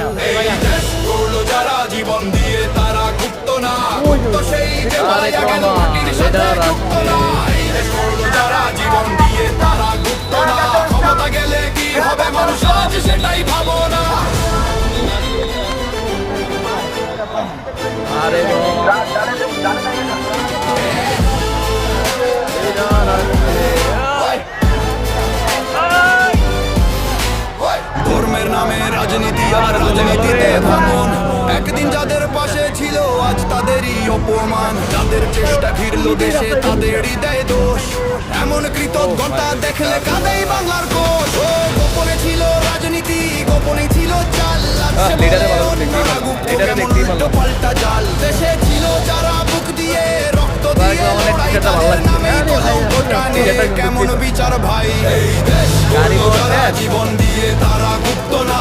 জাল। এই দেশ গড়লো যারা জীবন দিয়ে তারা গুপ্ত না, গুপ্ত সেই দেওয়ালিয়া কেন মাটির সাথে যুক্ত না। এই দেশ গড়লো যারা জীবন দিয়ে তারা গুপ্ত না, ক্ষমতা গেলে কি হবে মানুষ আজ সেটাই ভাবো না। আরে ধর্মের নামে রাজনীতি আর রাজনীতিতে ভাঙন, একদিন যাদের পাশে ছিল আজ তাদেরই অপমান, যাদের চেষ্টা ভিড়ল দেশে তাদেরই দেয় দোষ, এমন কৃতজ্ঞতা দেখলে কাঁদেই বাংলার কোষ। ও গোপনে ছিল রাজনীতি, গোপনে ছিল চাল, কেমন উল্টো পাল্টা জাল। দেশে ছিল যারা বুক দিয়ে রক্ত দিয়ে লড়াই, তাদের নামেই কলঙ্কটা নিয়ে কেমন বিচার ভাই। এই দেশ গড়লো যারা জীবন দিয়ে তারা গুপ্ত না,